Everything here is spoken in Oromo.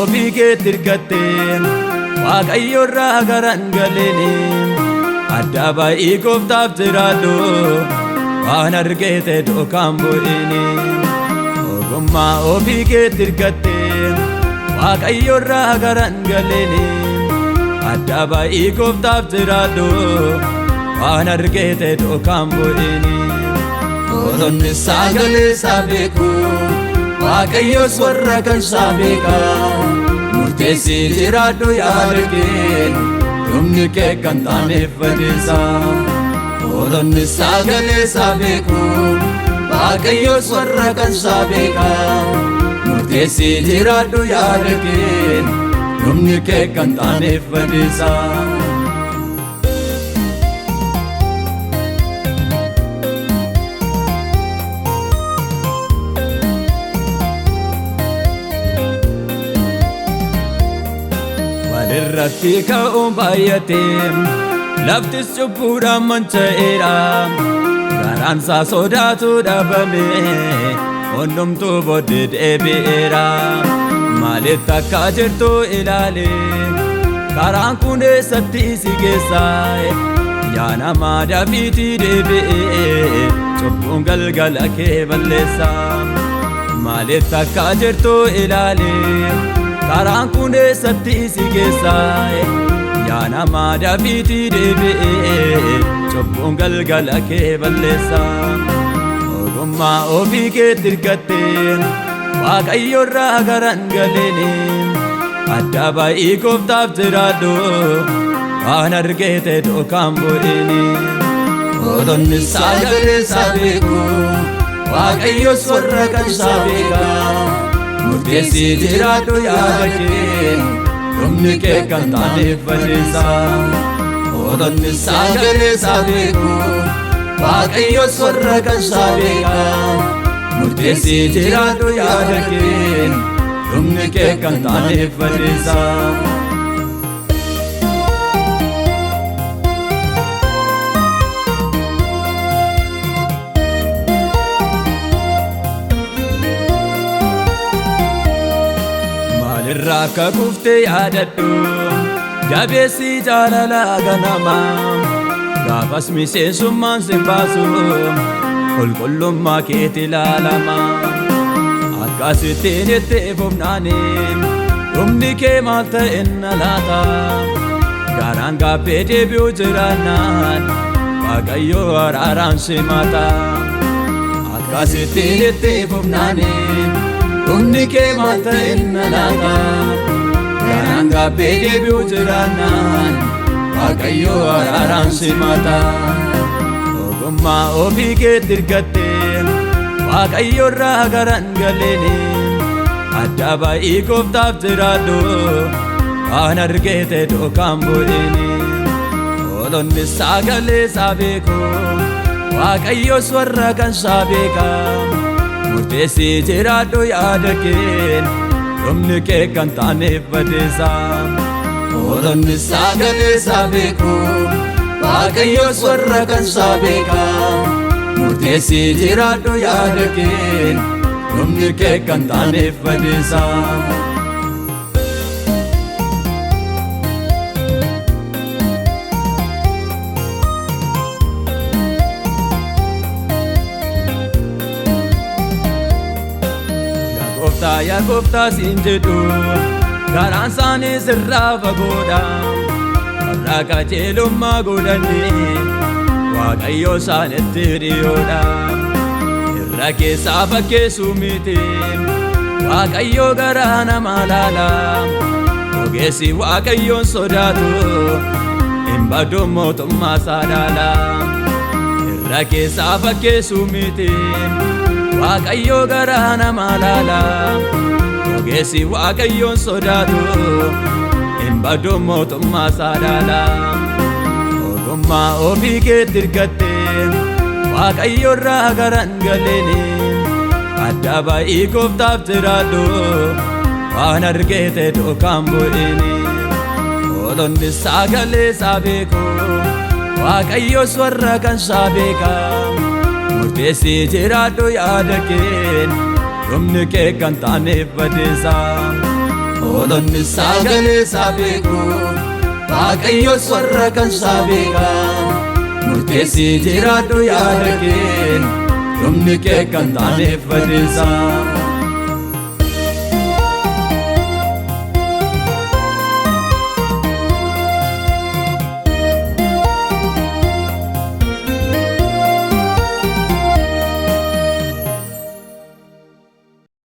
ofii keetti hirkattee Waaqayyo irraa garan galeeni adda baay'ee gooftaaf jiraadhu waan argite dhokaan bu'ini ogummaa ofii keetti hirkattee Waaqayyo irraa garan galeeni adda baay'ee gooftaaf jiraadhu waan argite dhokaan bu'ini Oronni sagalee isaa beeku Waaqayyos warra kan isaa beeka murteessii jiraadhu yaada kee dhumni kee kan taaneef badeessa Oronni sagalee isaa beeku Waaqayyos warra kan isaa beeka murteessii jiraadhu yaada kee dhumni kee kan taaneef badeessa Irratti ka'uun baay'atee laftis cubbuudhaan manca'eera garaan isaa sodaatu dhabame hundumtuu booddee deebi'eera maalitti akka jirtu ilaale karaan kun eessatti si geessa yaa nama Daawitii deebi'ee cubbuun galgala kee balleessa maalitti akka jirtu ilaale karaan kun eessatti si geessa yaa nama Daawitii deebi'ee cubbuun galgala kee balleessa ogummaa ofii keetti hirkattee Waaqayyo irraa garan galeeni adda baay'ee gooftaaf jiraadhu waan argite dhokaan bu'ini Oronni sagalee isaa beeku Waaqayyos warra kan isaa beeka murteessii jiraadhu yaada kee dhumni kee kan taaneef badeessa Oronni sagalee isaa beeku Waaqayyos warra kan isaa beeka murteessii jiraadhu yaada kee dhumni kee kan taaneef badeessa irraa akka kuftee yaadadhu jabeessi jaalala ganama gaafas miseensummaan si baasu qulqullummaa keetti ilaalama akkasittiin itti fufnaani dhumni kee maal ta'enna laata garaan gaaffee deebi'u jiraannaan Waaqayyo araaraan simata akkasittiin itti fufnaani dhumni kee maal ta'enna laata garaan gaaffee deebi'u jiraannaan Waaqayyo araaraan simata ogummaa ofii keetti hirkattee Waaqayyo irraa garan galeeni adda baay'ee gooftaaf jiraadhu waan argite dhokaan bu'ini Oronni sagalee isaa beeku Waaqayyos warra kan isaa beeka murteessii jiraadhu yaada kee dhumni kee kan taaneef badeessa Oronni sagalee isaa beeku Waaqayyos warra kan isaa beeka murteessii jiraadhu yaada kee dhumni kee kan taaneef badeessa yaa gooftaa siin jedhu garaan isaanii sirraa fagoodha warra qajeelummaa godhanii Waaqayyo isaanitti dhiyoodha irra keessaa fakkeessu miti Waaqayyo garaa namaa laala ogeessi Waaqayyoon sodaatu hin badu mootummaa isaa dhaala irra keessaa fakkeessu miti Waaqayyo garaa namaa laala ogeessi Waaqayyoon sodaatu hin badu mootummaa isaa dhaala ogummaa ofii keetti hirkattee Waaqayyo irraa garan galeeni adda baay'ee gooftaaf jiraadhu waan argite dhokaan bu'ini Oronni sagalee isaa beeku Waaqayyos warra kan isaa beeka murteessii jiraadhu yaada kee dhumni kee kan taaneef badeessa Olonni sagalee saabeeku Waaqayyos warra kan saabeeka Murteessii jiraadhu yaada kee Dhumni kee kan taaneef badeessa